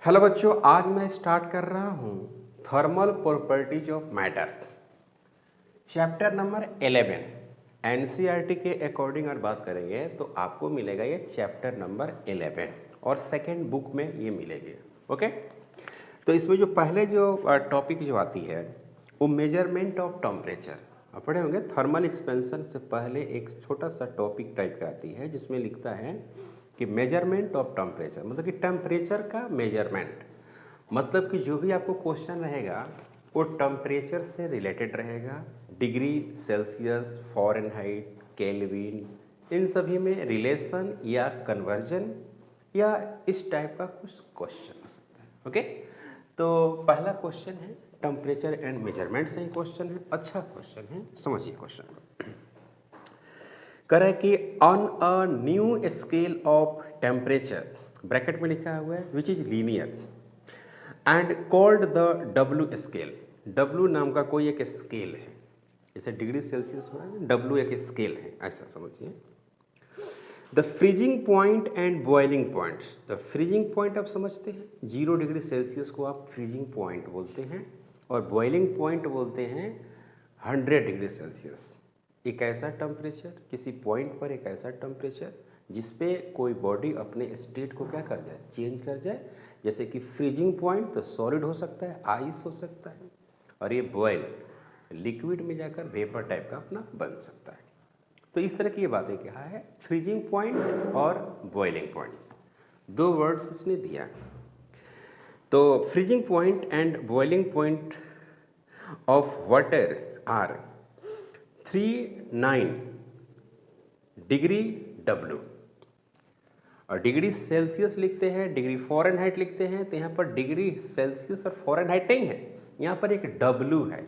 Hello बच्चों, आज मैं स्टार्ट कर रहा हूँ thermal properties of matter, chapter number 11। NCERT के अकॉर्डिंग अगर बात करेंगे तो आपको मिलेगा ये चैप्टर नंबर 11 और सेकंड बुक में ये मिलेगी। ओके, तो इसमें जो पहले जो टॉपिक जो आती है वो मेजरमेंट ऑफ टेम्परेचर आप पढ़े होंगे। थर्मल एक्सपेंशन से पहले एक छोटा सा टॉपिक टाइप का आती है जिसमें लिखता है कि मेजरमेंट ऑफ टेम्परेचर, मतलब कि टेम्परेचर का मेजरमेंट, मतलब कि जो भी आपको क्वेश्चन रहेगा वो टेम्परेचर से रिलेटेड रहेगा। डिग्री सेल्सियस, फ़ारेनहाइट, केल्विन, इन सभी में रिलेशन या कन्वर्जन या इस टाइप का कुछ क्वेश्चन हो सकता है। ओके, तो पहला क्वेश्चन है टेम्परेचर एंड मेजरमेंट से ही क्वेश्चन है, अच्छा क्वेश्चन है, समझिए क्वेश्चन को। कह रहा है कि on a new scale of temperature, bracket में लिखा हुआ है which is linear and called the W scale. W नाम का कोई एक स्केल है, जैसे डिग्री सेल्सियस हो रहा है, डब्ल्यू एक स्केल है, ऐसा समझिए। The freezing point and boiling point. The freezing point आप समझते हैं, 0 डिग्री सेल्सियस को आप फ्रीजिंग पॉइंट बोलते हैं और बॉइलिंग पॉइंट बोलते हैं 100 डिग्री सेल्सियस। एक ऐसा टेम्परेचर, किसी पॉइंट पर एक ऐसा टेम्परेचर जिसपे कोई बॉडी अपने स्टेट को क्या कर जाए, चेंज कर जाए। जैसे कि फ्रीजिंग पॉइंट तो सॉलिड हो सकता है, आइस हो सकता है, और ये बॉयल लिक्विड में जाकर वेपर टाइप का अपना बन सकता है। तो इस तरह की ये बातें क्या है, फ्रीजिंग पॉइंट और बॉइलिंग पॉइंट, दो वर्ड्स इसने दिया। तो freezing point and boiling point of water are 39 degree W, और डिग्री सेल्सियस लिखते हैं, डिग्री फ़ारेनहाइट लिखते हैं, तो यहाँ पर डिग्री सेल्सियस और फ़ारेनहाइट नहीं है, यहाँ पर एक डब्ल्यू है।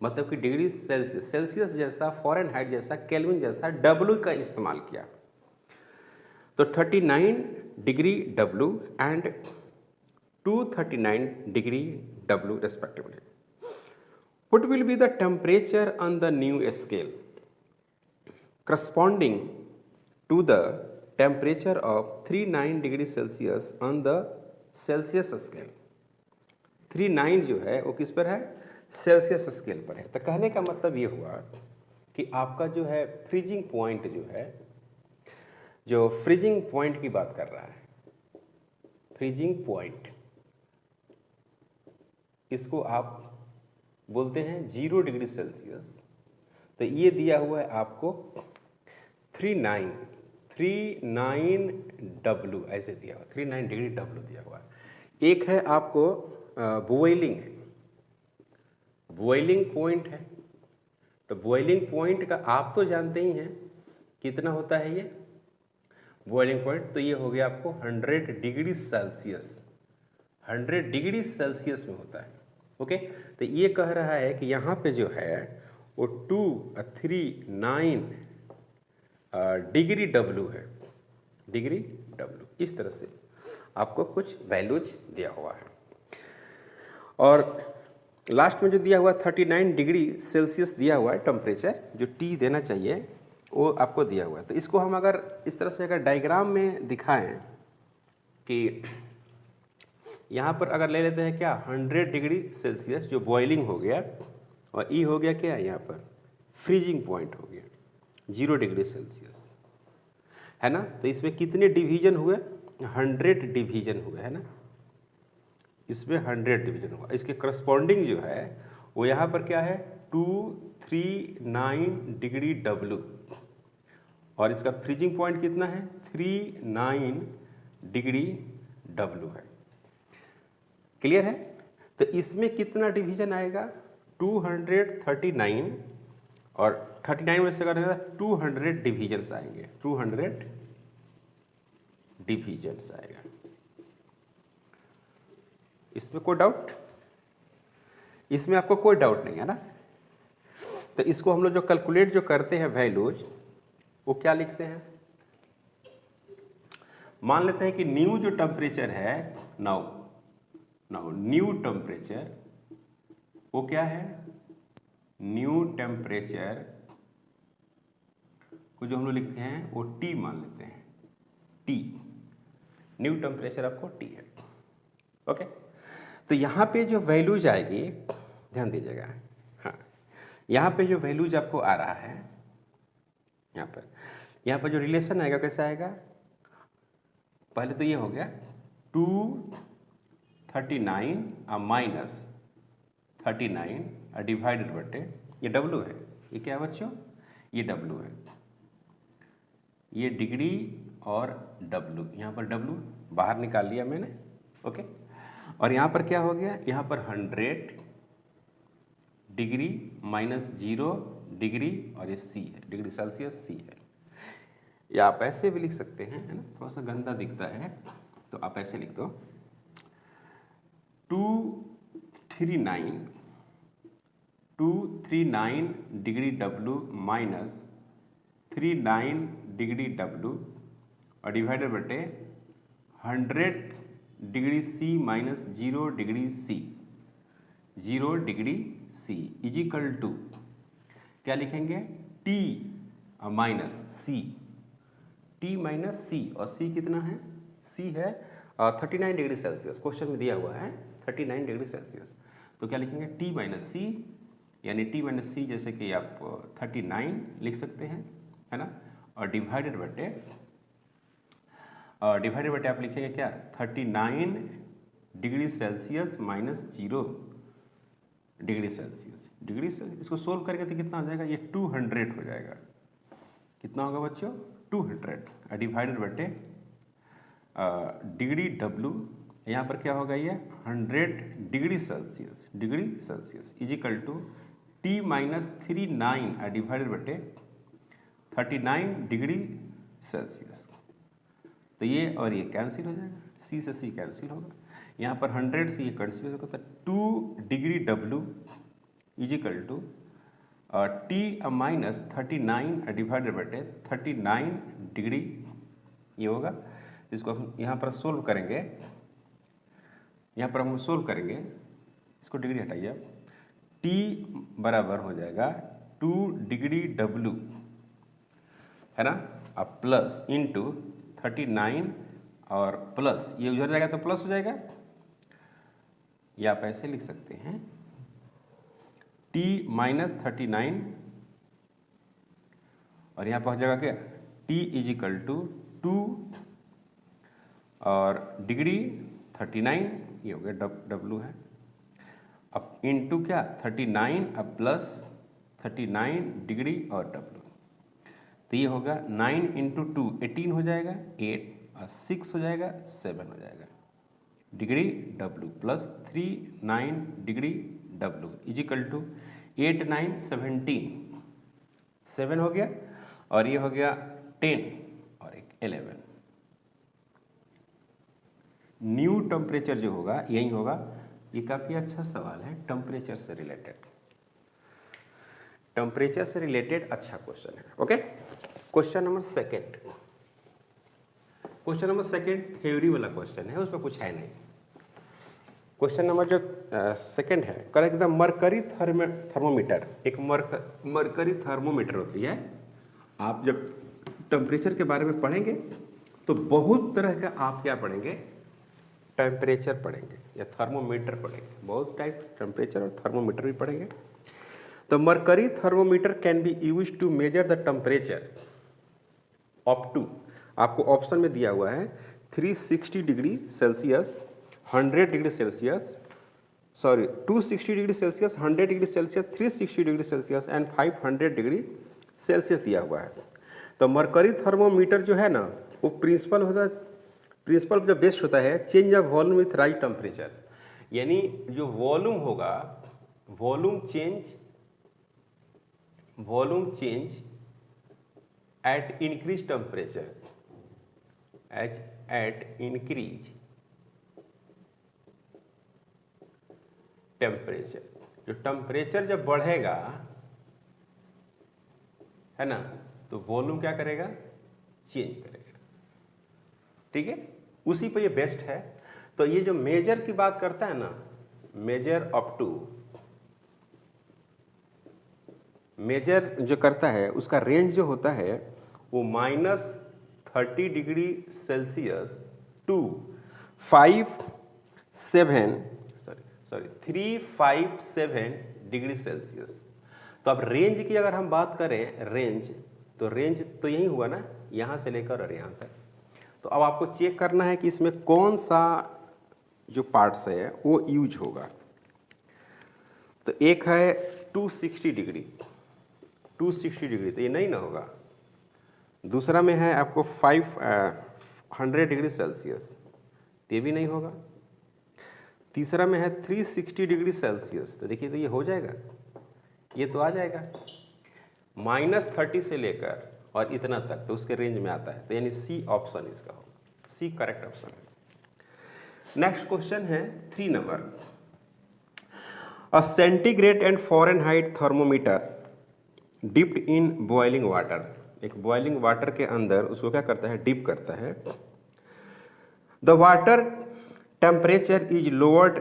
मतलब कि डिग्री सेल्सियस, सेल्सियस जैसा, फ़ारेनहाइट जैसा, केल्विन जैसा डब्ल्यू का इस्तेमाल किया। तो 39 degree W and 239 degree W respectively. What will be the temperature on the new scale corresponding to the temperature of 39 degree Celsius on the Celsius scale? 39 जो है वो किस पर है, सेल्सियस स्केल पर है। तो कहने का मतलब ये हुआ कि आपका जो है फ्रीजिंग पॉइंट जो है, जो फ्रीजिंग पॉइंट की बात कर रहा है, फ्रीजिंग पॉइंट, इसको आप बोलते हैं 0 डिग्री सेल्सियस। तो ये दिया हुआ है आपको 39 डब्ल्यू ऐसे दिया हुआ, 39 डिग्री डब्ल्यू दिया हुआ है। एक है आपको बॉइलिंग है, बॉइलिंग पॉइंट है। तो बॉइलिंग पॉइंट का आप तो जानते ही हैं कितना होता है ये बॉइलिंग पॉइंट। तो ये हो गया आपको 100 डिग्री सेल्सियस, 100 डिग्री सेल्सियस में होता है। ओके, तो ये कह रहा है कि यहाँ पे जो है वो 239 डिग्री डब्ल्यू है, डिग्री डब्ल्यू। इस तरह से आपको कुछ वैल्यूज दिया हुआ है, और लास्ट में जो दिया हुआ 39 डिग्री सेल्सियस दिया हुआ है टेम्परेचर, जो टी देना चाहिए वो आपको दिया हुआ है। तो इसको हम अगर इस तरह से अगर डायग्राम में दिखाएं कि यहाँ पर अगर ले लेते हैं क्या, 100 डिग्री सेल्सियस जो बॉइलिंग हो गया, और ई हो गया क्या, यहाँ पर फ्रीजिंग पॉइंट हो गया 0 डिग्री सेल्सियस, है ना। तो इसमें कितने डिवीजन हुए, 100 डिवीजन हुए, है ना। इसमें 100 डिवीजन हुआ। इसके करस्पॉन्डिंग जो है वो यहाँ पर क्या है, 239 डिग्री डब्ल्यू, और इसका फ्रीजिंग पॉइंट कितना है, 39 डिग्री डब्ल्यू है। क्लियर है। तो इसमें कितना डिवीजन आएगा, 239, और 39 में से अगर 200 डिवीजन्स आएंगे, 200 डिवीजन्स आएगा। इसमें कोई डाउट, इसमें आपको कोई डाउट नहीं है ना। तो इसको हम लोग जो कैलकुलेट जो करते हैं वैल्यूज, वो क्या लिखते हैं, मान लेते हैं कि न्यू जो टेम्परेचर है, नाउ न्यू टेम्परेचर वो क्या है, न्यू टेम्परेचर को जो हम लोग लिखते हैं वो टी मान लेते हैं, टी, न्यू टेम्परेचर आपको टी है। ओके, तो यहाँ पे जो वैल्यूज आएगी, ध्यान दीजिएगा, हाँ, यहाँ पे जो वैल्यूज आपको आ रहा है, यहाँ पर जो रिलेशन आएगा कैसे आएगा, पहले तो ये हो गया 239 माइनस 39 डिवाइडेड बटे, ये डब्लू है, ये क्या बच्चों, ये डब्लू है, ये डिग्री और डब्लू, यहाँ पर डब्लू बाहर निकाल लिया मैंने, ओके, और यहाँ पर क्या हो गया, यहाँ पर 100 डिग्री माइनस 0 डिग्री और ये सी है, डिग्री सेल्सियस सी है। या आप ऐसे भी लिख सकते हैं, है ना, थोड़ा सा गंदा दिखता है तो आप ऐसे लिख दो 239 degree W minus 39 degree W और डिवाइडेड बटे 100 degree C minus 0 degree C, 0 degree C equal to क्या लिखेंगे, T minus C, T minus C, और सी कितना है, सी है 39 डिग्री सेल्सियस, क्वेश्चन में दिया हुआ है 39 डिग्री सेल्सियस, तो क्या लिखेंगे टी माइनस सी, यानी टी माइनस सी जैसे कि आप 39 लिख सकते हैं, है ना, और डिवाइडेड बटे आप लिखेंगे क्या, 39 degree Celsius minus 0 degree Celsius, इसको सोल्व करके तो कितना हो जाएगा, ये 200 हो जाएगा, कितना होगा बच्चों, 200 डिवाइडेड बटे डिग्री डब्लू, यहाँ पर क्या होगा, ये 100 degree Celsius equal to T minus 39 divided बटे 39 डिग्री सेल्सियस, तो ये और ये कैंसिल हो जाएगा, सी से सी कैंसिल होगा, यहाँ पर 100 से ये कैंसिल होगा, तो 2 degree W equal to T minus 39 divided बटे 39 डिग्री, ये होगा, इसको हम यहाँ पर सोल्व करेंगे, इसको डिग्री हटाइए, टी बराबर हो जाएगा 2 डिग्री डब्लू, है ना, अब प्लस इंटू 39 और प्लस, ये उधर जाएगा तो प्लस हो जाएगा, या आप ऐसे लिख सकते हैं t माइनस 39 और यहाँ पर हो जाएगा क्या, t इजिकल टू 2 और डिग्री 39, ये हो गया डब्लू है, अब इंटू क्या 39 अब प्लस 39 डिग्री और डब्लू, तो ये होगा 9 इंटू 2 18 हो जाएगा, 8 और 6 हो जाएगा 7 हो जाएगा degree W plus 39 degree W equal to 8 9 17, 7 हो गया और ये हो गया 10 और एक 11। न्यू टेम्परेचर जो होगा यही होगा, ये काफ़ी अच्छा सवाल है, टेम्परेचर से रिलेटेड अच्छा क्वेश्चन है। Okay, question number second theory वाला क्वेश्चन है, उसमें कुछ है नहीं। क्वेश्चन नंबर जो सेकंड है, करेक्ट द मरकरी थर्मोमीटर, एक मरकरी थर्मोमीटर होती है। आप जब टेम्परेचर के बारे में पढ़ेंगे तो बहुत तरह का आप क्या पढ़ेंगे, टेम्परेचर पढ़ेंगे या थर्मोमीटर पढ़ेंगे, बहुत टाइप टेम्परेचर और थर्मोमीटर भी पढ़ेंगे। तो mercury thermometer can be use to measure the temperature up to, आपको ऑप्शन में दिया हुआ है 360 degree Celsius, 100 degree Celsius, 260 degree Celsius, 100 degree Celsius, 360 degree Celsius and 500 degree Celsius दिया हुआ है। तो मरकरी थर्मोमीटर जो है ना, वो प्रिंसिपल जो बेस्ट होता है change of volume with right temperature, यानी जो वॉल्यूम होगा, volume change at increase temperature, at increase temperature, जो टेम्परेचर जब बढ़ेगा है ना, तो वॉल्यूम क्या करेगा, चेंज करेगा। ठीक है, उसी पे ये बेस्ट है। तो ये जो मेजर की बात करता है ना, मेजर अप टू, मेजर जो करता है उसका रेंज जो होता है वो -30 degree Celsius to 5 357 degree Celsius. तो अब रेंज की अगर हम बात करें, रेंज तो यही हुआ ना, यहाँ से लेकर और यहाँ तक। तो अब आपको चेक करना है कि इसमें कौन सा जो पार्ट्स है वो यूज होगा। तो एक है 260 डिग्री, 260 डिग्री तो ये नहीं ना होगा। दूसरा में है आपको 500 डिग्री सेल्सियस, ये भी नहीं होगा। तीसरा में है 360 डिग्री सेल्सियस, तो देखिए तो ये हो जाएगा, ये तो आ जाएगा। -30 से लेकर और इतना तक तो उसके रेंज में आता है, तो यानी सी ऑप्शन इसका होगा, सी करेक्ट ऑप्शन है। नेक्स्ट क्वेश्चन है 3 number. A centigrade and Fahrenheit thermometer dipped in boiling water, एक बॉइलिंग वाटर के अंदर उसको क्या करता है, डिप करता है। The water temperature is lowered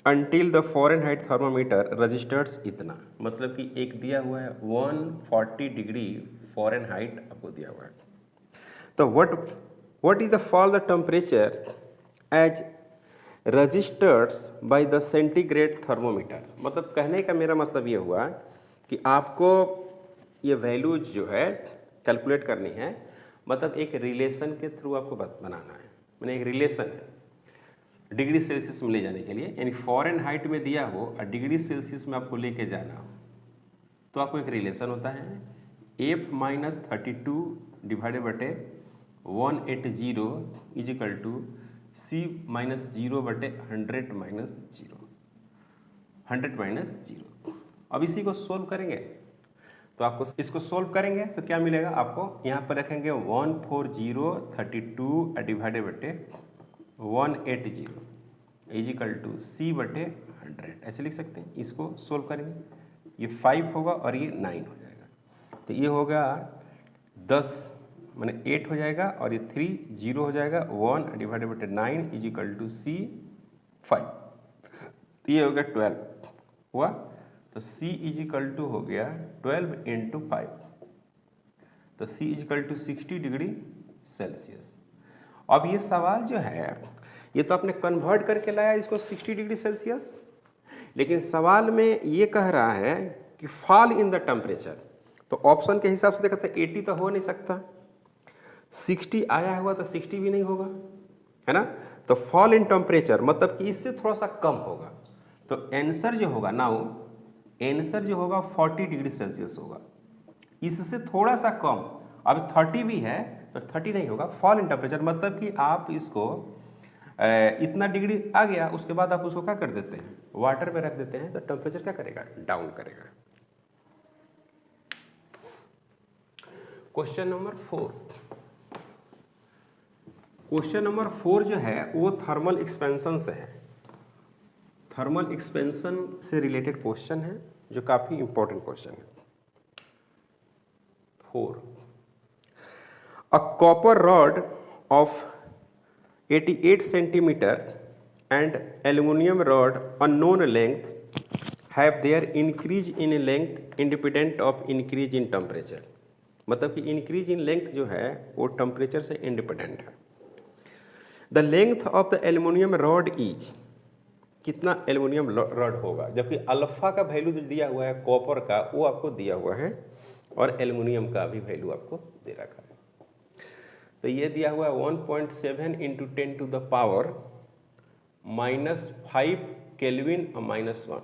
until the Fahrenheit thermometer registers इतना, मतलब कि एक दिया हुआ है 140 डिग्री फ़ारेनहाइट आपको दिया हुआ है। तो what is the fall the temperature as registers by the centigrade thermometer. मतलब कहने का मेरा मतलब ये हुआ कि आपको ये वैल्यूज जो है कैलकुलेट करनी है, मतलब एक रिलेशन के थ्रू आपको बनाना है। मैंने एक रिलेशन है डिग्री सेल्सियस में ले जाने के लिए, यानी फ़ारेनहाइट में दिया हो और डिग्री सेल्सियस में आपको लेके जाना हो, तो आपको एक रिलेशन होता है F-32 डिवाइडेड बटे 180 इज इक्वल टू C-0/100 -0। अब इसी को सोल्व करेंगे, तो आपको इसको सोल्व करेंगे तो क्या मिलेगा आपको, यहाँ पर रखेंगे 14032 डिवाइडेड बटे 180 इज इक्वल टू C/100, ऐसे लिख सकते हैं। इसको सोल्व करेंगे, ये 5 होगा और ये 9 हो जाएगा, तो ये होगा 10 माने 8 हो जाएगा और ये 3 0 हो जाएगा, 1 डिवाइडेड बटे 9 इज इक्वल टू C5, तो ये हो गया 12 हुआ। तो C इज इक्वल टू हो गया 12 × 5, तो C is equal to 60 degree Celsius. अब ये सवाल जो है ये तो आपने कन्वर्ट करके लाया इसको 60 डिग्री सेल्सियस, लेकिन सवाल में ये कह रहा है कि फॉल इन द टेम्परेचर। तो ऑप्शन के हिसाब से देखा था 80 तो हो नहीं सकता, 60 आया हुआ तो 60 भी नहीं होगा, है ना। तो फॉल इन टेम्परेचर मतलब कि इससे थोड़ा सा कम होगा, तो आंसर जो होगा नाउ, आंसर जो होगा 40 डिग्री सेल्सियस होगा। इससे थोड़ा सा कम, अब 30 भी है तो 30 नहीं होगा। फॉल इन टेम्परेचर मतलब कि आप इसको इतना डिग्री आ गया, उसके बाद आप उसको क्या कर देते हैं, वाटर पे रख देते हैं, तो टेम्परेचर क्या करेगा, डाउन करेगा। Question number 4। क्वेश्चन नंबर 4 जो है वो थर्मल एक्सपेंशन से है, थर्मल एक्सपेंशन से रिलेटेड क्वेश्चन है जो काफी इंपॉर्टेंट क्वेश्चन है। 4 a copper rod of 88 centimeter and aluminum rod unknown length have their increase in length independent of increase in temperature। मतलब कि increase in length जो है वो टेम्परेचर से इंडिपेंडेंट है। The length of the aluminum rod is, कितना aluminium rod होगा, जबकि अल्फा का वैल्यू जो दिया हुआ है कॉपर का वो आपको दिया हुआ है और एल्युमिनियम का भी वैल्यू आपको दे रखा है। तो ये दिया हुआ है 1.7 × 10⁻⁻⁻⁵ केल्विन -1,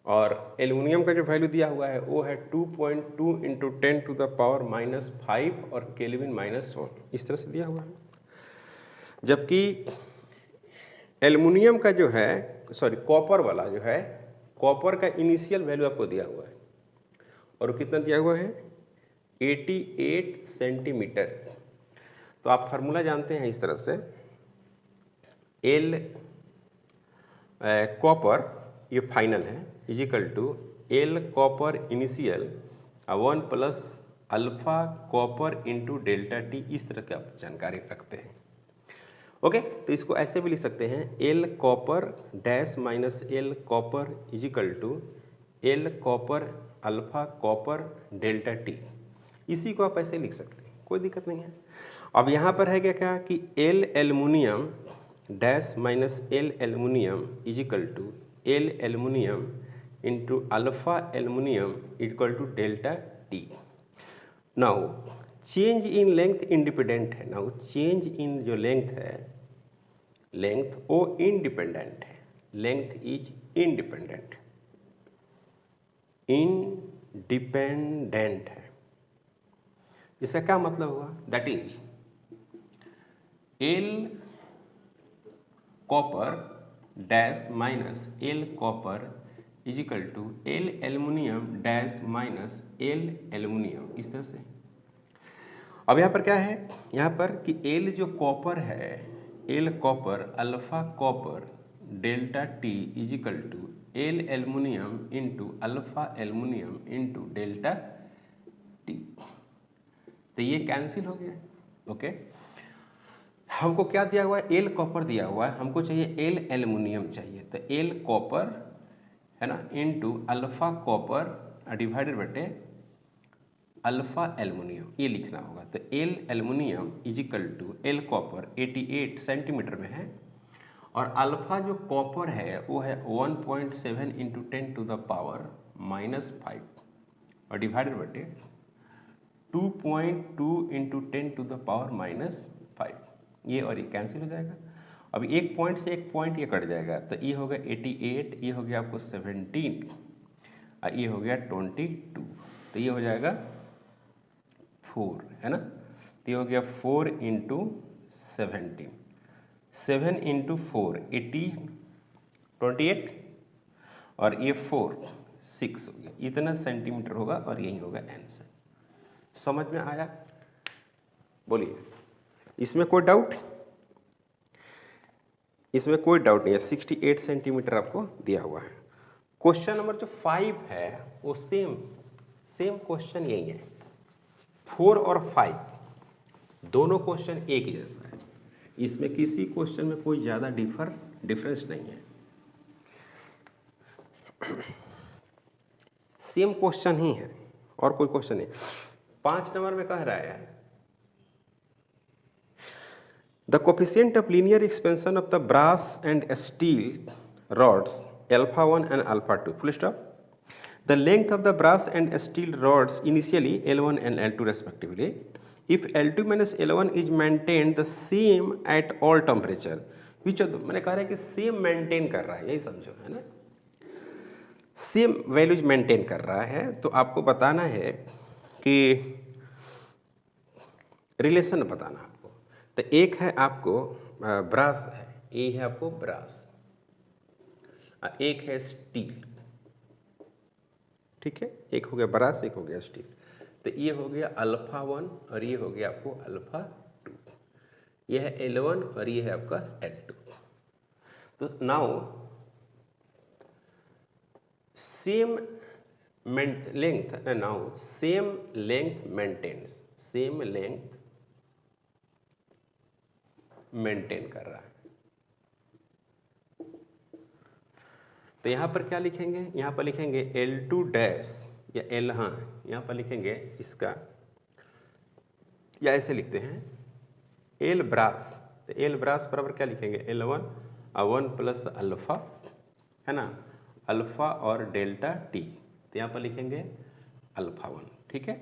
और एल्युमिनियम का जो वैल्यू दिया हुआ है वो है 2.2 × 10⁻⁻5 और केल्विन -1, इस तरह से दिया हुआ है। जबकि एल्युमिनियम का जो है कॉपर वाला जो है, कॉपर का इनिशियल वैल्यू आपको दिया हुआ है और वो कितना दिया हुआ है 88 सेंटीमीटर। तो आप फार्मूला जानते हैं इस तरह से, एल कॉपर ये फाइनल है is equal to L copper initial 1 plus alpha copper into delta T, इस तरह की आप जानकारी रखते हैं। ओके, तो इसको ऐसे भी लिख सकते हैं L copper dash minus L copper is equal to L copper alpha copper delta T, इसी को आप ऐसे लिख सकते हैं, कोई दिक्कत नहीं है। अब यहाँ पर है क्या कि L aluminium dash minus L aluminium is equal to L aluminium into alpha aluminium equal to delta T. Now change in length independent है। नाउ चेंज इन जो लेंथ है, लेंथ वो इंडिपेंडेंट है, लेंथ इज इंडिपेंडेंट, इंडिपेंडेंट है। इसका क्या मतलब हुआ? That is L copper dash minus L copper is equal to L aluminium dash minus L aluminium, इस तरह से। अब यहाँ पर क्या है, यहाँ पर कि एल जो कॉपर है, L copper alpha copper delta T is equal to L aluminium into alpha aluminium into delta T. तो ये कैंसिल हो गया। ओके, हमको क्या दिया हुआ है? एल कॉपर दिया हुआ है, हमको चाहिए एल एल्युमिनियम चाहिए। तो एल कॉपर है ना इंटू अल्फा कॉपर डिवाइडेड बटे अल्फा एल्युमिनियम, ये लिखना होगा। तो L aluminium is equal to L copper 88 centimetre में है, और अल्फा जो कॉपर है वो है 1.7 इंटू 10 टू द पावर -5 और डिवाइडेड बटे 2.2 इंटू 10 टू द पावर -5। ये और ये कैंसिल हो जाएगा। अब एक पॉइंट से एक पॉइंट ये कट जाएगा, तो ये हो गया 88, ये हो गया आपको 17 और ये हो गया 22, तो ये हो जाएगा 4, है ना। तो ये हो गया 4 इंटू 17, 7 इंटू 4 28 और ये 4 6 हो गया। इतना सेंटीमीटर होगा और यही होगा आंसर। समझ में आया? बोलिए, इसमें कोई डाउट? इसमें कोई डाउट नहीं है। 68 सेंटीमीटर आपको दिया हुआ है। क्वेश्चन नंबर जो 5 है वो सेम क्वेश्चन यही है। 4 और 5 दोनों क्वेश्चन एक जैसा है, इसमें किसी क्वेश्चन में कोई ज़्यादा डिफरेंस नहीं है, सेम क्वेश्चन ही है और कोई क्वेश्चन नहीं। 5 नंबर में कह रहा है the coefficient of linear expansion of the brass and steel rods alpha 1 and alpha 2 full stop. The length of the brass and steel rods initially L1 and L2 respectively. If L2 minus L1 is maintained the same at all temperature, which of the, मैंने कहा है कि same maintain कर रहा है, यही समझो, है ना। सेम वैल्यूज मेंटेन कर रहा है, तो आपको बताना है कि रिलेशन बताना आपको। तो एक है आपको ब्रास है, ये है आपको ब्रास, एक है स्टील, ठीक है। एक हो गया ब्रास, एक हो गया स्टील। तो ये हो गया अल्फा 1 और ये हो गया आपको अल्फा 2। ये है L1 और ये है आपका L2। तो now same length, now same length maintains, same length maintain कर रहा है। तो यहाँ पर क्या लिखेंगे? यहाँ पर लिखेंगे L2 डैश या L, हाँ यहाँ पर लिखेंगे इसका, या ऐसे लिखते हैं L ब्रास। तो L ब्रास बराबर क्या लिखेंगे? L1 और 1 प्लस अल्फा, है ना, अल्फा और डेल्टा टी। तो यहाँ पर लिखेंगे अल्फा 1, ठीक है।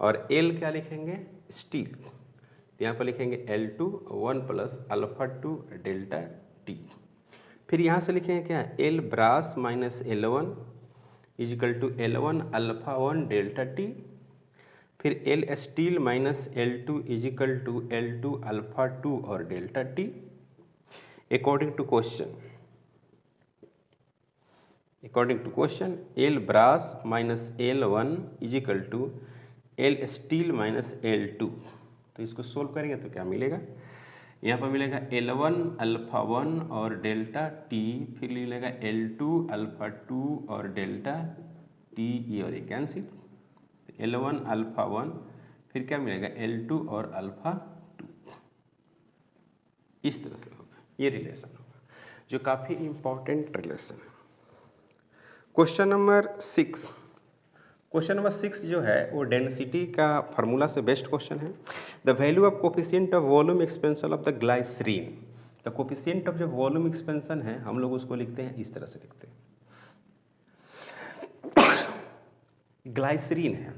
और L क्या लिखेंगे? स्टील। तो यहाँ पर लिखेंगे L2 1 plus alpha 2 delta T. फिर यहाँ से लिखेंगे क्या? L brass minus L1 equal to L1 alpha 1 delta T. फिर L steel minus L2 equal to L2 alpha 2 और delta T according to question L brass minus L1 equal to L steel minus L2। तो इसको solve करेंगे तो क्या मिलेगा? यहाँ पर मिलेगा L1 अल्फा 1 और डेल्टा टी, फिर मिलेगा L2 अल्फा 2 और डेल्टा टी, ये और ये कैंसिल। L1 अल्फा 1, फिर क्या मिलेगा? L2 और अल्फा 2। इस तरह से होगा, ये रिलेशन होगा जो काफ़ी इंपॉर्टेंट रिलेशन है। क्वेश्चन नंबर 6, क्वेश्चन नंबर 6 जो है वो डेंसिटी का फार्मूला से बेस्ट क्वेश्चन है। The value of coefficient of volume expansion of the glycerine तो कोफिशिएंट ऑफ जो वॉल्यूम एक्सपेंशन है हम लोग उसको लिखते हैं इस तरह से लिखते हैं। ग्लाइसरीन है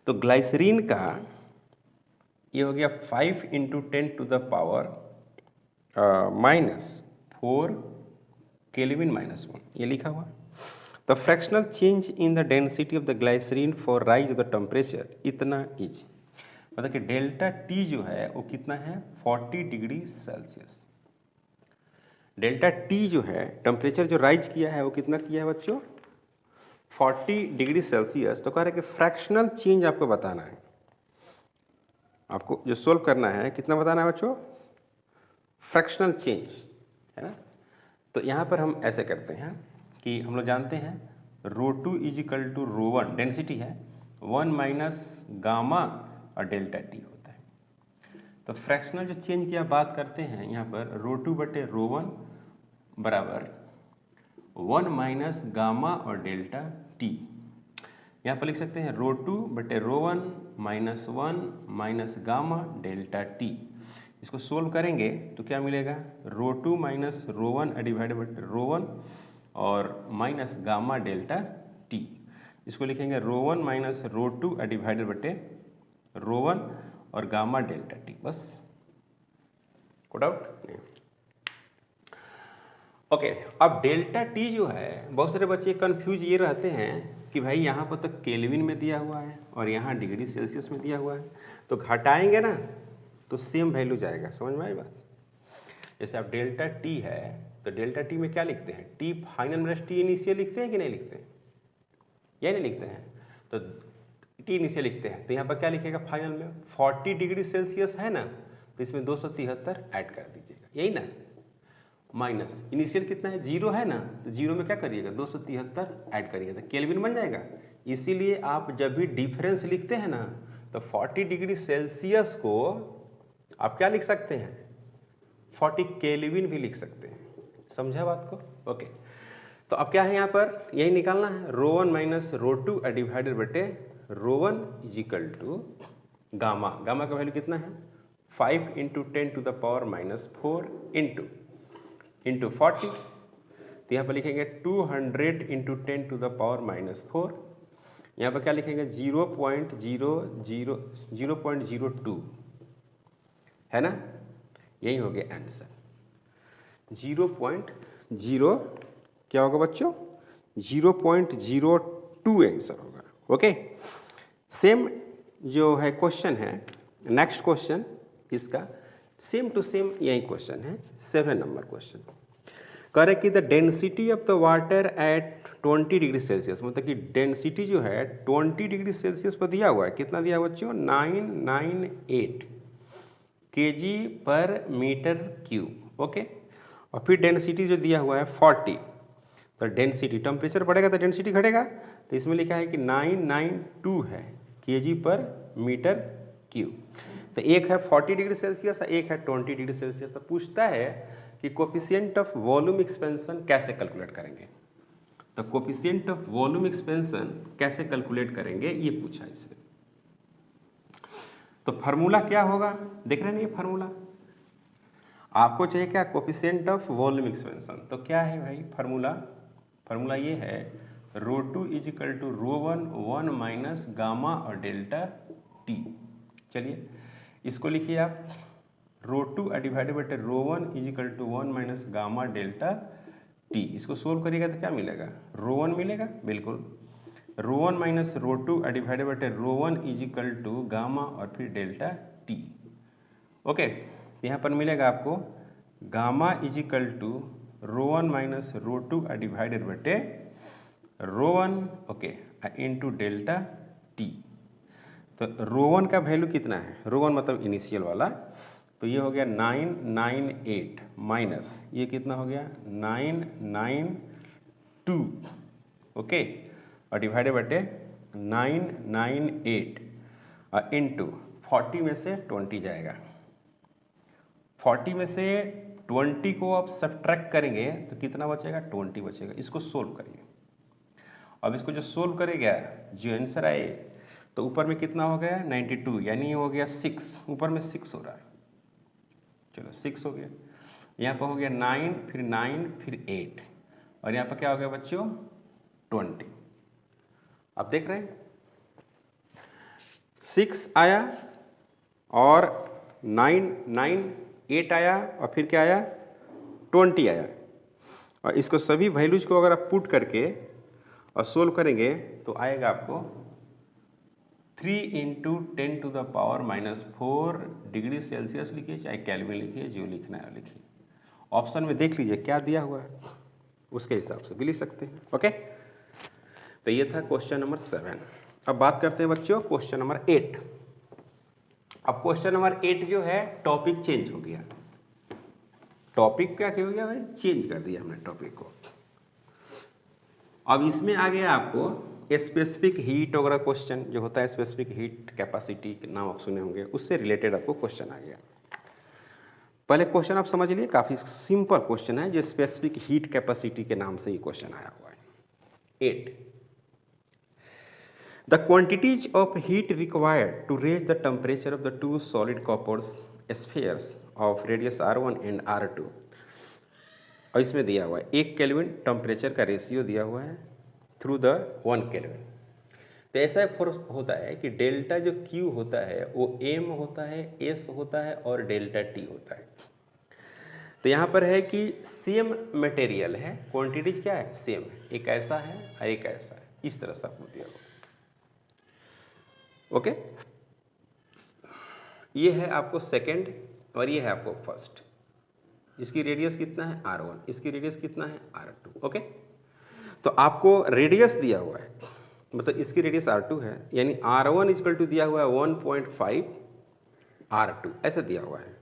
तो ग्लाइसरीन का ये हो गया 5 × 10⁻⁻⁻4 केल्विन -1 ये लिखा हुआ। The fractional change in the density of the glycerine for rise of the temperature इतना इज, मतलब कि डेल्टा टी जो है वो कितना है 40 डिग्री सेल्सियस। डेल्टा टी जो है टेम्परेचर जो राइज किया है वो कितना किया है बच्चों 40 डिग्री सेल्सियस। तो कह रहे हैं कि फ्रैक्शनल चेंज आपको बताना है, आपको जो सोल्व करना है कितना बताना है बच्चों फ्रैक्शनल चेंज, है ना। तो यहाँ पर हम ऐसे करते हैं कि हम लोग जानते हैं ρ2 = ρ1 डेंसिटी है 1 माइनस गामा और डेल्टा टी होता है। तो फ्रैक्शनल जो चेंज की आप बात करते हैं यहाँ पर ρ2/ρ1 बराबर 1 माइनस गामा और डेल्टा टी। यहाँ पर लिख सकते हैं ρ2/ρ1 -1 माइनस गामा डेल्टा टी। इसको सोल्व करेंगे तो क्या मिलेगा ρ2 - ρ1 /ρ1 और माइनस गामा डेल्टा टी। इसको लिखेंगे ρ1 - ρ2 /ρ1 और गामा डेल्टा टी। बस कोई डाउट नहीं। ओके अब डेल्टा टी जो है बहुत सारे बच्चे कंफ्यूज ये रहते हैं कि भाई यहाँ पर तो केल्विन में दिया हुआ है और यहाँ डिग्री सेल्सियस में दिया हुआ है, तो घटाएंगे ना तो सेम वैल्यू जाएगा। समझ में आई बात। जैसे आप डेल्टा टी है तो डेल्टा टी में क्या लिखते हैं T final minus T initial लिखते हैं कि नहीं लिखते हैं, या नहीं लिखते हैं। तो टी इनिशियल लिखते हैं तो यहाँ पर क्या लिखेगा फाइनल में 40 डिग्री सेल्सियस है ना, तो इसमें 273 ऐड कर दीजिएगा, यही ना। माइनस इनिशियल कितना है 0 है ना, तो 0 में क्या करिएगा 273 ऐड करिएगा तो केल्विन बन जाएगा। इसीलिए आप जब भी डिफरेंस लिखते हैं ना तो 40 डिग्री सेल्सियस को आप क्या लिख सकते हैं 40 केल्विन भी लिख सकते हैं। समझा बात को। ओके तो अब क्या है यहाँ पर यही निकालना है ρ1 - ρ2 /ρ1 = गामा। गामा का वैल्यू कितना है 5 × 10⁻⁻4 इंटू 40। तो यहाँ पर लिखेंगे 200 × 10⁻⁻4। यहाँ पर क्या लिखेंगे 0.02 है ना, यही हो गया आंसर। 0.0 क्या होगा बच्चों 0.02 आंसर होगा। ओके सेम जो है क्वेश्चन है नेक्स्ट क्वेश्चन इसका सेम टू सेम यही क्वेश्चन है 7 नंबर क्वेश्चन। कह रहे कि the density of the water at 20 degree Celsius, मतलब कि डेंसिटी जो है 20 डिग्री सेल्सियस पर दिया हुआ है। कितना दिया हुआ बच्चों 998 kg/m³। ओके और फिर डेंसिटी जो दिया हुआ है 40, तो डेंसिटी टेम्परेचर बढ़ेगा तो डेंसिटी घटेगा, तो इसमें लिखा है कि 992 है kg/m³। तो एक है 40 डिग्री सेल्सियस और एक है 20 डिग्री सेल्सियस। तो पूछता है कि कोफिशिएंट ऑफ वॉल्यूम एक्सपेंशन कैसे कैलकुलेट करेंगे। तो कोफिशिएंट ऑफ वॉल्यूम एक्सपेंशन कैसे कैलकुलेट करेंगे ये पूछा इससे। तो फार्मूला क्या होगा देख रहे हैं ये फार्मूला आपको चाहिए क्या कोफिशिएंट ऑफ वॉल्यूम एक्सपेंशन। तो क्या है भाई फार्मूला ये है ρ2 = ρ1 1 माइनस गामा और डेल्टा टी। चलिए इसको लिखिए आप ρ2 / ρ1 = 1 माइनस गामा डेल्टा टी। इसको सोल्व करिएगा तो क्या मिलेगा ρ1 मिलेगा बिल्कुल। ρ1 - ρ2 / ρ1 = गामा और फिर डेल्टा टी। ओके यहाँ पर मिलेगा आपको gamma = ρ1 - ρ2 / ρ1 okay into delta T. तो ρ1 का वैल्यू कितना है ρ1 मतलब इनिशियल वाला, तो ये हो गया 998 माइनस ये कितना हो गया 992 ओके और डिवाइडेड 998 और इंटू 40 में से 20 जाएगा। 40 में से 20 को आप सब्ट्रैक्ट करेंगे तो कितना बचेगा 20 बचेगा। इसको सोल्व करिए। अब इसको जो सोल्व करेगा जो आंसर आए तो ऊपर में कितना हो गया 92 यानी हो गया 6, ऊपर में 6 हो रहा है। चलो 6 हो गया। यहाँ पर हो गया 9 फिर 9 फिर 8 और यहाँ पर क्या हो गया बच्चों 20। आप देख रहे हैं 6 आया और 8 आया और फिर क्या आया 20 आया। और इसको सभी वैल्यूज को अगर आप पुट करके और सोल्व करेंगे तो आएगा आपको 3 × 10⁻⁻⁴ डिग्री सेल्सियस लिखिए चाहे केल्विन लिखिए, जो लिखना है लिखिए। ऑप्शन में देख लीजिए क्या दिया हुआ है, उसके हिसाब से भी लिख सकते हैं। ओके, तो ये था क्वेश्चन नंबर 7। अब बात करते हैं बच्चों क्वेश्चन नंबर 8। अब क्वेश्चन नंबर 8 जो है टॉपिक चेंज हो गया। टॉपिक क्या हो गया भाई, चेंज कर दिया हमने टॉपिक को। अब इसमें आ गया आपको स्पेसिफिक हीट वगैरह क्वेश्चन जो होता है, स्पेसिफिक हीट कैपेसिटी के नाम आप सुने होंगे, उससे रिलेटेड आपको क्वेश्चन आ गया। पहले क्वेश्चन आप समझ लिए, काफ़ी सिंपल क्वेश्चन है, जो स्पेसिफिक हीट कैपेसिटी के नाम से ही क्वेश्चन आया हुआ है। 8 the quantities of heat required to raise the temperature of the two solid copper spheres of radius R1 and R2। और इसमें दिया हुआ है 1 केल्विन टेम्परेचर का रेशियो दिया हुआ है थ्रू द 1 केल्विन। तो ऐसा फोर्स होता है कि डेल्टा जो Q होता है वो M होता है, S होता है और डेल्टा T होता है। तो यहाँ पर है कि सेम मटेरियल है, क्वांटिटीज क्या है सेम है, एक ऐसा है और एक ऐसा है, इस तरह से आपको दिया हुआ। ओके, ये है आपको सेकंड और ये है आपको फर्स्ट। इसकी रेडियस कितना है R1, इसकी रेडियस कितना है R2। ओके, तो आपको रेडियस दिया हुआ है, मतलब इसकी रेडियस R2 है, यानी R1 इक्वल टू दिया हुआ है 1.5 R2 ऐसे दिया हुआ है।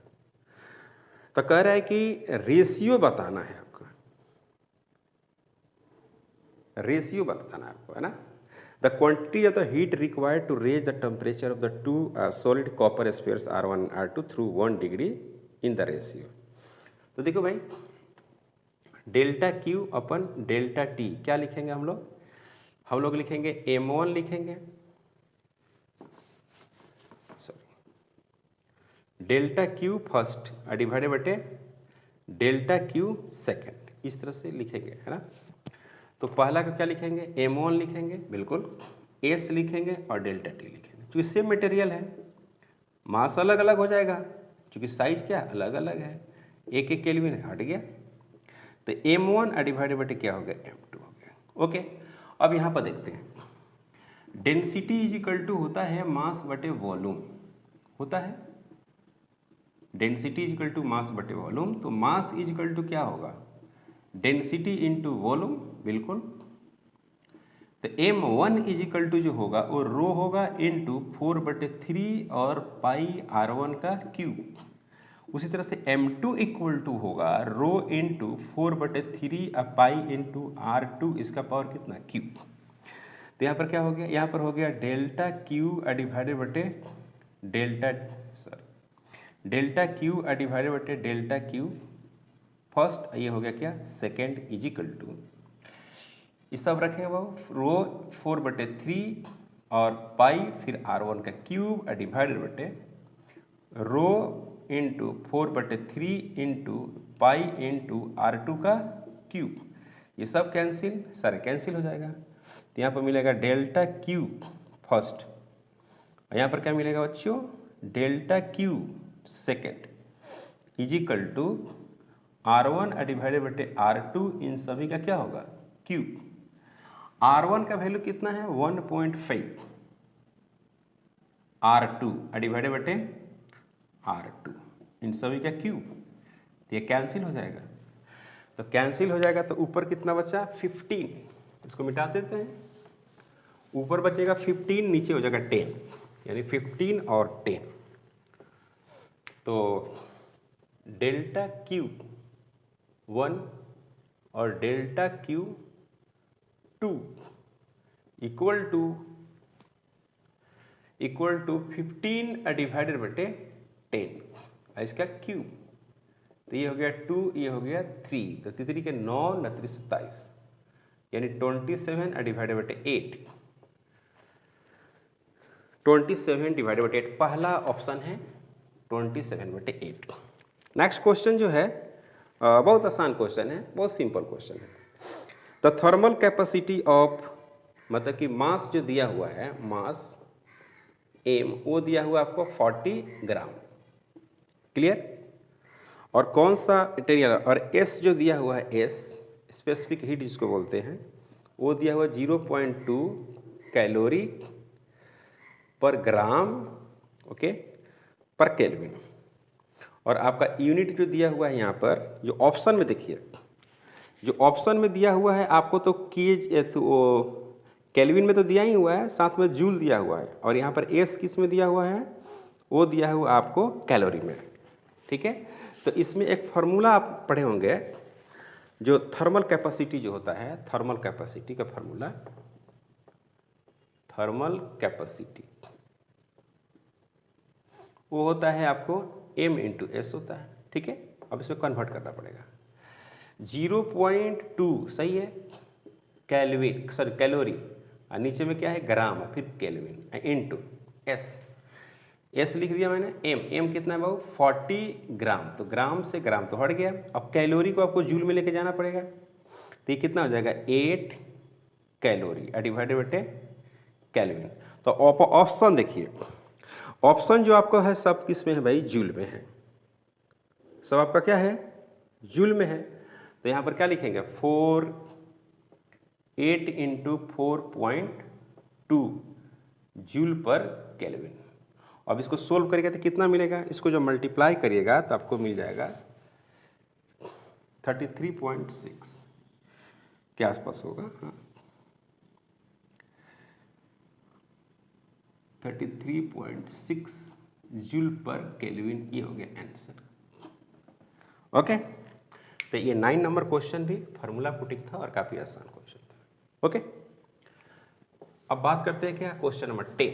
तो कह रहा है कि रेशियो बताना है आपको, रेशियो बताना है आपको, है ना। The quantity of the heat required to raise the temperature of the two solid copper spheres R1 and R2 through 1 degree in the ratio. तो देखो भाई डेल्टा Q अपन डेल्टा T क्या लिखेंगे हम लोग लिखेंगे M1 लिखेंगे, sorry delta Q first divided बटे डेल्टा Q सेकंड, इस तरह से लिखेंगे, है ना। तो पहला को क्या लिखेंगे M1 लिखेंगे, बिल्कुल S लिखेंगे और डेल्टा T लिखेंगे। क्योंकि सेम मटेरियल है, मास अलग अलग हो जाएगा क्योंकि साइज क्या अलग अलग है, एक एक केल्विन है, हट गया। तो M1 डिवाइडेड बटे क्या हो गया M2 हो गया। ओके, अब यहाँ पर देखते हैं डेंसिटी इज इक्वल टू होता है मास बटे वॉल्यूम, होता है density is equal to mass बटे वॉल्यूम। तो मास इज इक्वल टू क्या होगा डेंसिटी इंटू वॉल्यूम, बिल्कुल। तो M1 इज इक्वल टू जो होगा वो रो होगा इंटू 4/3 और पाई R1 का क्यूब। उसी तरह से M2 इक्वल टू होगा रो इंटू 4/3 पाई इंटू R2 इसका पावर कितना क्यूब। तो यहाँ पर क्या हो गया, यहाँ पर हो गया डेल्टा Q डिवाइडेड बटे डेल्टा Q डिवाइडेड बटे डेल्टा Q फर्स्ट, ये हो गया क्या सेकेंड इज इक्वल टू, इस सब रखेंगे वो रो 4/3 और पाई फिर R1 का क्यूब डिवाइडेड बटे rho into 4/3 into pi into R2 का क्यूब। ये सब कैंसिल हो जाएगा। तो यहाँ पर मिलेगा डेल्टा Q फर्स्ट, यहाँ पर क्या मिलेगा बच्चों delta Q second is equal to R1 divided बटे R2, इन सभी का क्या होगा क्यूब। R1 का वैल्यू कितना है 1.5, R2 डिवाइडेड बटे R2 इन सभी का क्यूब। तो ये कैंसिल हो जाएगा, तो कैंसिल हो जाएगा तो ऊपर कितना बचा 15, इसको मिटा देते हैं। ऊपर बचेगा 15, नीचे हो जाएगा 10, यानी 15 और 10। तो डेल्टा Q 1 और delta Q 2 equal to 15 divided बटे 10 इसका क्यूब। तो ये हो गया 2, ये हो गया 3, तो 3 के 9 9 3 27, यानी 27 डिवाइडेड बटे 8, 27 डिवाइडेड बटे 8 पहला ऑप्शन है 27/8। नेक्स्ट क्वेश्चन जो है बहुत आसान क्वेश्चन है, बहुत सिंपल क्वेश्चन है। द थर्मल कैपेसिटी ऑफ, मतलब कि मास जो दिया हुआ है, मास एम वो दिया हुआ आपको 40 ग्राम, क्लियर। और कौन सा मटेरियल, और एस जो दिया हुआ है, एस स्पेसिफिक हीट जिसको बोलते हैं, वो दिया हुआ 0.2 कैलोरी पर ग्राम, ओके, पर केल्विन। और आपका यूनिट जो दिया हुआ है यहाँ पर, जो ऑप्शन में देखिए, जो ऑप्शन में दिया हुआ है आपको तो केल्विन में तो दिया ही हुआ है, साथ में जूल दिया हुआ है, और यहाँ पर एस किस में दिया हुआ है, वो दिया हुआ आपको कैलोरी में, ठीक है। तो इसमें एक फार्मूला आप पढ़े होंगे, जो थर्मल कैपेसिटी जो होता है, थर्मल कैपेसिटी का फार्मूला, थर्मल कैपेसिटी वो होता है आपको m इंटू एस होता है, ठीक है। अब इसमें कन्वर्ट करना पड़ेगा, 0.2 सही है कैलविन, सॉरी कैलोरी, और नीचे में क्या है ग्राम, फिर केल्विन इंटू एस, एस लिख दिया मैंने, एम कितना है बाबू 40 ग्राम, तो ग्राम से ग्राम तो हट गया। अब कैलोरी को आपको जूल में लेके जाना पड़ेगा, तो ये कितना हो जाएगा 8 कैलोरी डिवाइडेड बटे केल्विन। तो ऑप्शन देखिए, ऑप्शन जो आपका है सब किस में है भाई, जूल में है, सब आपका क्या है जूल में है। तो यहाँ पर क्या लिखेंगे 8 इंटू 4.2 जूल पर केल्विन। अब इसको सोल्व करेगा तो कितना मिलेगा, इसको जब मल्टीप्लाई करिएगा तो आपको मिल जाएगा 33.6 के आसपास होगा, हाँ 33.6 जूल पर केल्विन, ये हो गया आंसर। ओके, तो ये 9 नंबर क्वेश्चन भी फार्मूला पुटिंग था और काफ़ी आसान क्वेश्चन था। ओके, अब बात करते हैं क्या क्वेश्चन नंबर 10।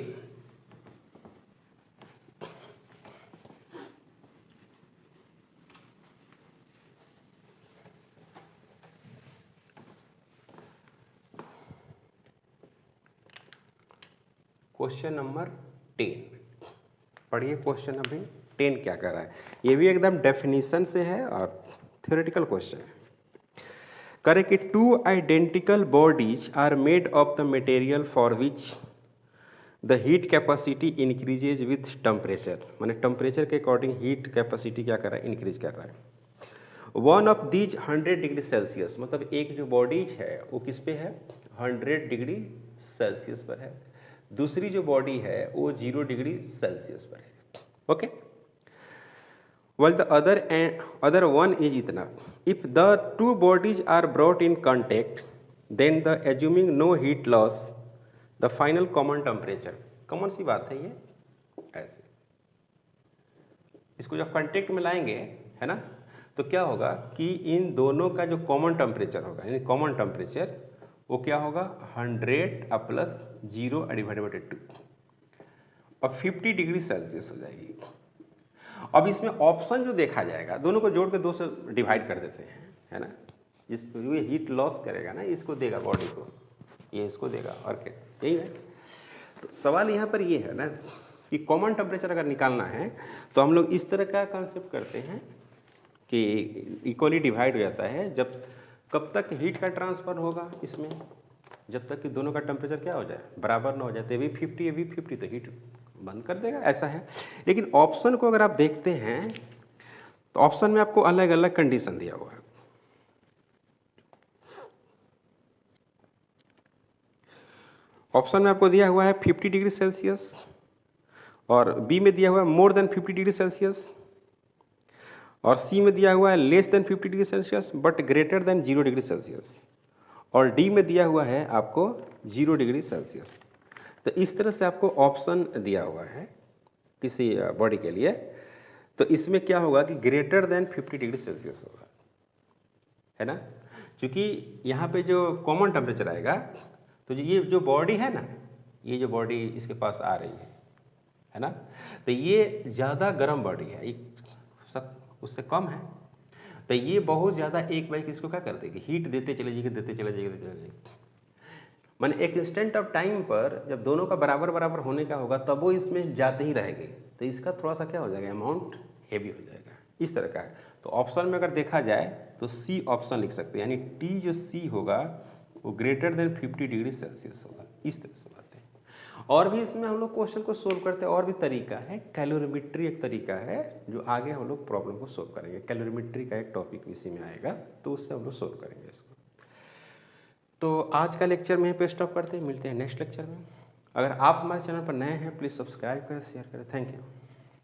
क्वेश्चन नंबर 10 पढ़िए, क्वेश्चन अभी 10 क्या कर रहा है, ये भी एकदम डेफिनेशन से है और थ्योरेटिकल क्वेश्चन है। करे कि 2 identical bodies are made of the material for which the heat capacity increases with temperature, माने टेम्परेचर के अकॉर्डिंग हीट कैपेसिटी क्या कर रहा है, इंक्रीज कर रहा है। One of these 100 degree Celsius, मतलब एक जो बॉडीज है वो किस पे है 100 डिग्री सेल्सियस पर है, दूसरी जो बॉडी है वो 0 डिग्री सेल्सियस पर है। Okay, while the other one is इतना, if the two bodies are brought in contact then the assuming no heat loss the final common temperature, common सी बात है ये, ऐसे इसको जब कांटेक्ट में लाएंगे है ना, तो क्या होगा कि इन दोनों का जो कॉमन टेम्परेचर होगा, यानी कॉमन टेम्परेचर वो क्या होगा 100 प्लस 0 डिवाइडेड बाय 2 और 50 डिग्री सेल्सियस हो जाएगी। अब इसमें ऑप्शन जो देखा जाएगा, दोनों को जोड़ के 2 से डिवाइड कर देते हैं, है ना, जिसको ये हीट लॉस करेगा ना, इसको देगा बॉडी को, ये इसको देगा, और क्या यही है। तो सवाल यहाँ पर ये है ना कि कॉमन टेम्परेचर अगर निकालना है तो हम लोग इस तरह का कॉन्सेप्ट करते हैं कि इक्वली डिवाइड हो जाता है, जब कब तक हीट का ट्रांसफर होगा इसमें, जब तक कि दोनों का टेम्परेचर क्या हो जाए बराबर ना हो जाए, तो ये भी 50 ये भी 50, तो हीट बंद कर देगा, ऐसा है। लेकिन ऑप्शन को अगर आप देखते हैं तो ऑप्शन में आपको अलग अलग कंडीशन दिया हुआ है। ऑप्शन में आपको दिया हुआ है 50 डिग्री सेल्सियस, और बी में दिया हुआ है मोर देन 50 डिग्री सेल्सियस, और सी में दिया हुआ है less than 50 degree Celsius but greater than 0 degree Celsius, और डी में दिया हुआ है आपको 0 डिग्री सेल्सियस। तो इस तरह से आपको ऑप्शन दिया हुआ है किसी बॉडी के लिए, तो इसमें क्या होगा कि ग्रेटर देन 50 डिग्री सेल्सियस होगा, है ना, क्योंकि यहाँ पे जो कॉमन टेम्परेचर आएगा, तो ये जो बॉडी है ना, ये जो बॉडी इसके पास आ रही है ना, तो ये ज़्यादा गर्म बॉडी है, उससे कम है, तो ये बहुत ज़्यादा एक बार किसको क्या कर देगी, हीट देते चले जाएगी, देते चले जाएगी। माने एक इंस्टेंट ऑफ टाइम पर जब दोनों का बराबर बराबर होने का होगा तब वो इसमें जाते ही रहेगी, तो इसका थोड़ा सा क्या हो जाएगा, अमाउंट हेवी हो जाएगा, इस तरह का है। तो ऑप्शन में अगर देखा जाए तो सी ऑप्शन लिख सकते हैं, यानी टी जो सी होगा वो ग्रेटर देन 50 डिग्री सेल्सियस होगा। इस तरह से बात है। और भी इसमें हम लोग क्वेश्चन को सोल्व करते हैं, और भी तरीका है। कैलोरीमेट्री एक तरीका है जो आगे हम लोग प्रॉब्लम को सोल्व करेंगे। कैलोरीमेट्री का एक टॉपिक इसी में आएगा, तो उससे हम लोग सोल्व करेंगे इसको। तो आज का लेक्चर में यहीं पे स्टॉप करते हैं, मिलते हैं नेक्स्ट लेक्चर में। अगर आप हमारे चैनल पर नए हैं प्लीज़ सब्सक्राइब करें, शेयर करें। Thank you.